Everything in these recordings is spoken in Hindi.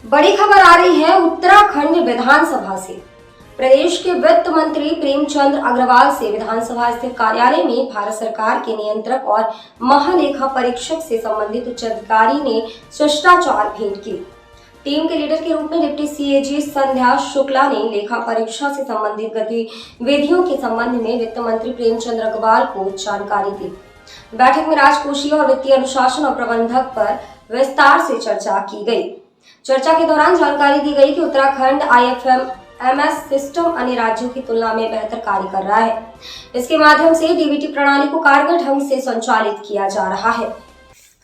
बड़ी खबर आ रही है उत्तराखंड विधानसभा से। प्रदेश के वित्त मंत्री प्रेमचंद अग्रवाल से विधानसभा स्थित कार्यालय में भारत सरकार के नियंत्रक और महालेखा परीक्षक से संबंधित उच्च अधिकारी ने शिष्टाचार भेंट की। टीम के लीडर के रूप में डिप्टी सीएजी संध्या शुक्ला ने लेखा परीक्षा से संबंधित गतिविधियों के संबंध में वित्त मंत्री प्रेमचंद अग्रवाल को जानकारी दी। बैठक में राजकोषीय और वित्तीय अनुशासन और प्रबंधक पर विस्तार से चर्चा की गई। चर्चा के दौरान जानकारी दी गई कि उत्तराखंड IFMS सिस्टम अन्य राज्यों की तुलना में बेहतर कार्य कर रहा है। इसके माध्यम से डीबीटी प्रणाली को कारगर ढंग से संचालित किया जा रहा है।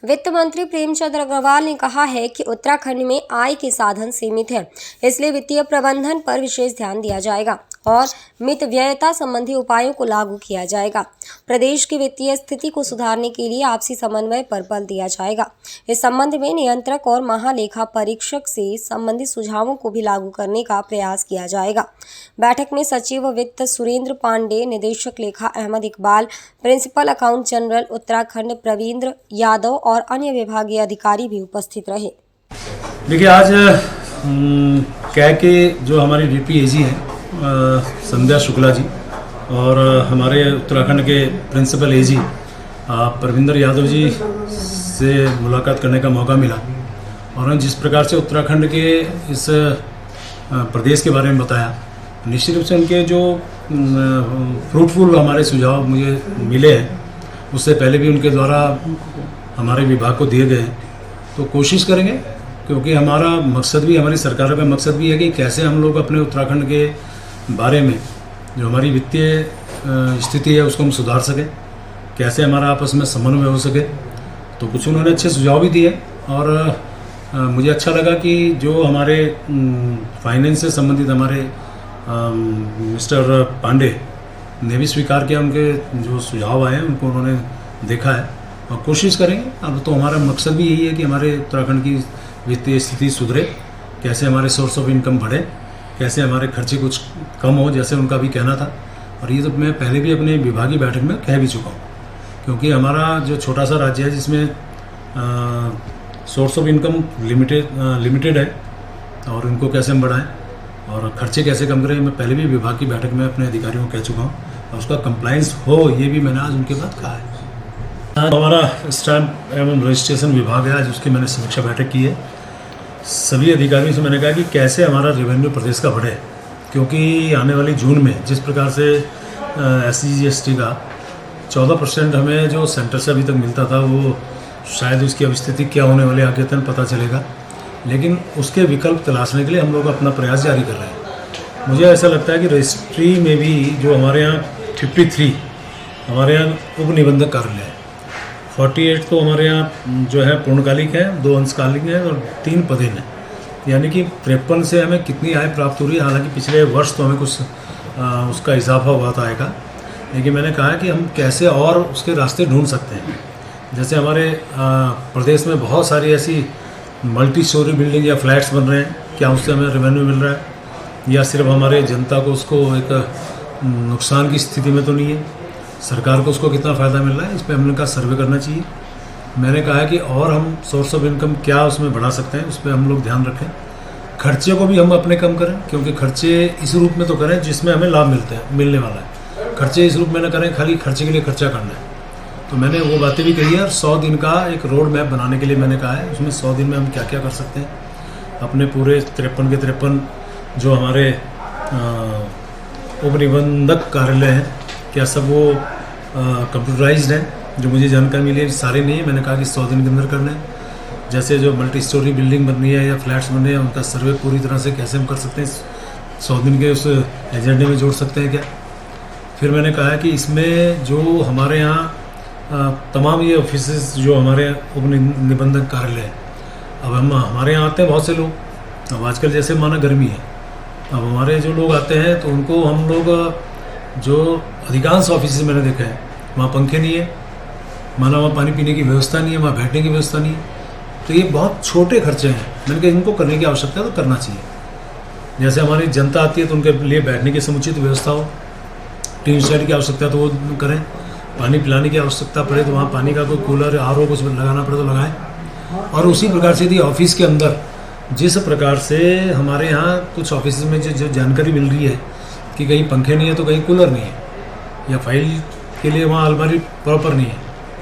वित्त मंत्री प्रेमचंद अग्रवाल ने कहा है कि उत्तराखंड में आय के साधन सीमित हैं, इसलिए वित्तीय प्रबंधन पर विशेष ध्यान दिया जाएगा और मितव्ययता संबंधी उपायों को लागू किया जाएगा। प्रदेश की वित्तीय स्थिति को सुधारने के लिए आपसी समन्वय पर बल दिया जाएगा। इस संबंध में नियंत्रक और महालेखा परीक्षक से संबंधित सुझावों को भी लागू करने का प्रयास किया जाएगा। बैठक में सचिव वित्त सुरेंद्र पांडे, निदेशक लेखा Ahmad Iqbal, principal account general Uttarakhand Pravindra Yadav और अन्य विभागीय अधिकारी भी उपस्थित रहे। देखिए, आज क्या कि जो हमारी डीपी एजी है संध्या शुक्ला जी और हमारे उत्तराखंड के प्रिंसिपल एजी प्रवींद्र यादव जी से मुलाकात करने का मौका मिला और उन्होंने जिस प्रकार से उत्तराखंड के इस प्रदेश के बारे में बताया, निश्चित रूप से उनके जो फ्रूटफुल हमारे सुझाव मुझे मिले हैं, उससे पहले भी उनके द्वारा हमारे विभाग को दिए गए हैं। तो कोशिश करेंगे, क्योंकि हमारा मकसद भी, हमारी सरकार का मकसद भी है कि कैसे हम लोग अपने उत्तराखंड के बारे में जो हमारी वित्तीय स्थिति है उसको हम सुधार सकें, कैसे हमारा आपस में समन्वय हो सके। तो कुछ उन्होंने अच्छे सुझाव भी दिए और मुझे अच्छा लगा कि जो हमारे फाइनेंस से संबंधित हमारे मिस्टर पांडे ने भी स्वीकार किया, उनके जो सुझाव आए हैं उनको उन्होंने देखा है और कोशिश करेंगे। अब तो हमारा मकसद भी यही है कि हमारे उत्तराखंड की वित्तीय स्थिति सुधरे, कैसे हमारे सोर्स ऑफ इनकम बढ़े, कैसे हमारे खर्चे कुछ कम हो, जैसे उनका भी कहना था। और ये तो मैं पहले भी अपने विभागीय बैठक में कह भी चुका हूँ, क्योंकि हमारा जो छोटा सा राज्य है जिसमें सोर्स ऑफ इनकम लिमिटेड है और उनको कैसे हम बढ़ाएं और खर्चे कैसे कम करें, मैं पहले भी विभाग की बैठक में अपने अधिकारियों को कह चुका हूँ और उसका कंप्लायंस हो, ये भी मैंने आज उनके बाद कहा है। हमारा स्टैम्प एवं रजिस्ट्रेशन विभाग है, आज उसकी मैंने समीक्षा बैठक की है। सभी अधिकारियों से मैंने कहा कि कैसे हमारा रेवेन्यू प्रदेश का बढ़े, क्योंकि आने वाली जून में जिस प्रकार से SC/GST का 14% हमें जो सेंटर से अभी तक मिलता था, वो शायद उसकी अवस्थिति क्या होने वाली आगे तक पता चलेगा, लेकिन उसके विकल्प तलाशने के लिए हम लोग अपना प्रयास जारी कर रहे हैं। मुझे ऐसा लगता है कि रजिस्ट्री में भी जो हमारे यहाँ 53 हमारे यहाँ उप निबंधक कार्यालय है, 48 तो हमारे यहाँ जो है पूर्णकालिक है, 2 अंशकालिक हैं और 3 पदेन हैं, यानी कि 53 से हमें कितनी आय प्राप्त हो रही है। हालांकि पिछले वर्ष तो हमें कुछ उसका इजाफा हुआ था आय का, लेकिन मैंने कहा कि हम कैसे और उसके रास्ते ढूंढ सकते हैं। जैसे हमारे प्रदेश में बहुत सारी ऐसी मल्टी स्टोरी बिल्डिंग या फ्लैट्स बन रहे हैं, क्या उससे हमें रेवेन्यू मिल रहा है या सिर्फ हमारे जनता को उसको एक नुकसान की स्थिति में तो नहीं है, सरकार को उसको कितना फ़ायदा मिल रहा है, इस पर हमने कहा सर्वे करना चाहिए। मैंने कहा है कि और हम सोर्स ऑफ इनकम क्या उसमें बढ़ा सकते हैं, उस पर हम लोग ध्यान रखें। खर्चे को भी हम अपने कम करें, क्योंकि खर्चे इस रूप में तो करें जिसमें हमें लाभ मिलने वाला है। खर्चे इस रूप में न करें खाली खर्चे के लिए खर्चा करना है। तो मैंने वो बातें भी कही है और 100 दिन का एक रोड मैप बनाने के लिए मैंने कहा है, उसमें 100 दिन में हम क्या क्या कर सकते हैं। अपने पूरे 53 के 53 जो हमारे उप निबंधक कार्यालय हैं, क्या सब वो कंप्यूटराइज्ड हैं? जो मुझे जानकारी मिली है सारे नहीं है। मैंने कहा कि 100 दिन के अंदर करना है। जैसे जो मल्टी स्टोरी बिल्डिंग बन रही है या फ्लैट्स बन रहे हैं, उनका सर्वे पूरी तरह से कैसे हम कर सकते हैं, 100 दिन के उस एजेंडे में जोड़ सकते हैं क्या। फिर मैंने कहा है कि इसमें जो हमारे यहाँ तमाम ये ऑफिसेस जो हमारे उप निबंधक कार्यालय है, अब हम हमारे यहाँ आते हैं बहुत से लोग, अब आजकल जैसे माना गर्मी है, अब हमारे जो लोग आते हैं तो उनको हम लोग जो अधिकांश ऑफिस मैंने देखा है वहाँ पंखे नहीं है, माना वहाँ पानी पीने की व्यवस्था नहीं है, वहाँ बैठने की व्यवस्था नहीं है। तो ये बहुत छोटे खर्चे हैं, मैंने कहा इनको करने की आवश्यकता है तो करना चाहिए। जैसे हमारी जनता आती है तो उनके लिए बैठने की समुचित व्यवस्था हो, टीन शेड की आवश्यकता तो वो करें, पानी पिलाने की आवश्यकता पड़े तो वहाँ पानी का कोई कूलर RO कुछ लगाना पड़े तो लगाएं। और उसी प्रकार से यदि ऑफिस के अंदर जिस प्रकार से हमारे यहाँ कुछ ऑफिस में जो जानकारी मिल रही है कि कहीं पंखे नहीं है तो कहीं कूलर नहीं है, या फाइल के लिए वहाँ अलमारी प्रॉपर नहीं है,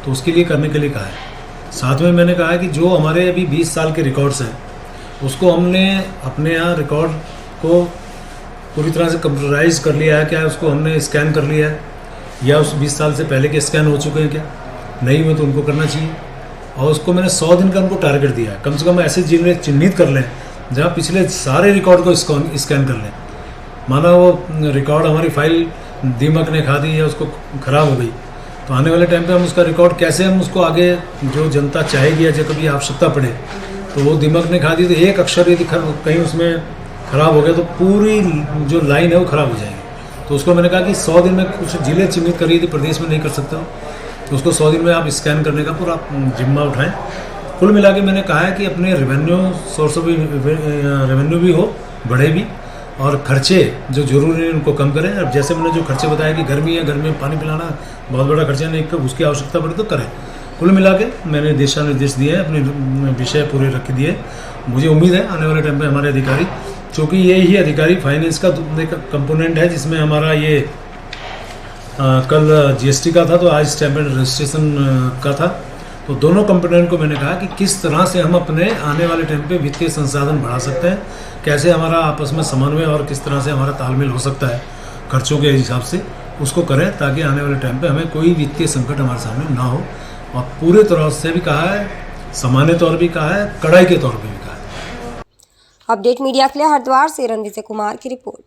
तो उसके लिए करने के लिए कहा है। साथ में मैंने कहा है कि जो हमारे अभी 20 साल के रिकॉर्ड्स हैं उसको हमने अपने यहाँ रिकॉर्ड को पूरी तरह से कंप्यूटराइज कर लिया है क्या, उसको हमने स्कैन कर लिया है, या उस 20 साल से पहले के स्कैन हो चुके हैं क्या, नहीं हुए तो उनको करना चाहिए। और उसको मैंने 100 दिन का उनको टारगेट दिया है, कम से कम ऐसे जिले चिन्हित कर लें जहाँ पिछले सारे रिकॉर्ड को स्कैन कर लें। माना वो रिकॉर्ड हमारी फाइल दीमक ने खा दी या उसको ख़राब हो गई, तो आने वाले टाइम पे हम उसका रिकॉर्ड कैसे हम उसको आगे जो जनता चाहेगी या जब कभी आवश्यकता पड़े, तो वो दीमक ने खा दी तो एक अक्षर यदि कहीं उसमें ख़राब हो गया तो पूरी जो लाइन है वो ख़राब हो जाएगी। तो उसको मैंने कहा कि 100 दिन में कुछ जिले चिन्हित करिए, यदि प्रदेश में नहीं कर सकते हो तो उसको 100 दिन में आप स्कैन करने का पूरा जिम्मा उठाएं। कुल मिला के मैंने कहा है कि अपने रेवेन्यू सोर्स ऑफ रेवेन्यू भी हो, बढ़े भी, और खर्चे जो जरूरी है उनको कम करें। अब जैसे मैंने जो खर्चे बताया कि गर्मी है, गर्मी में पानी पिलाना बहुत बड़ा खर्चा नहीं, उसकी आवश्यकता पड़े तो करें। कुल मिला के मैंने दिशा निर्देश दिए हैं, अपने विषय पूरे रख दिए। मुझे उम्मीद है आने वाले टाइम पे हमारे अधिकारी, चूँकि ये ही अधिकारी फाइनेंस का कंपोनेंट है जिसमें हमारा ये कल जीएसटी का था तो आज स्टैम्प एंड रजिस्ट्रेशन का था, तो दोनों कंपोनेंट को मैंने कहा कि किस तरह से हम अपने आने वाले टाइम पे वित्तीय संसाधन बढ़ा सकते हैं, कैसे हमारा आपस में समन्वय और किस तरह से हमारा तालमेल हो सकता है खर्चों के हिसाब से, उसको करें ताकि आने वाले टाइम पे हमें कोई वित्तीय संकट हमारे सामने ना हो। और पूरे तरह से भी कहा है, सामान्य तौर भी कहा है, कड़ाई के तौर पर भी कहा है। अपडेट मीडिया के लिए हरिद्वार से रणविजय कुमार की रिपोर्ट।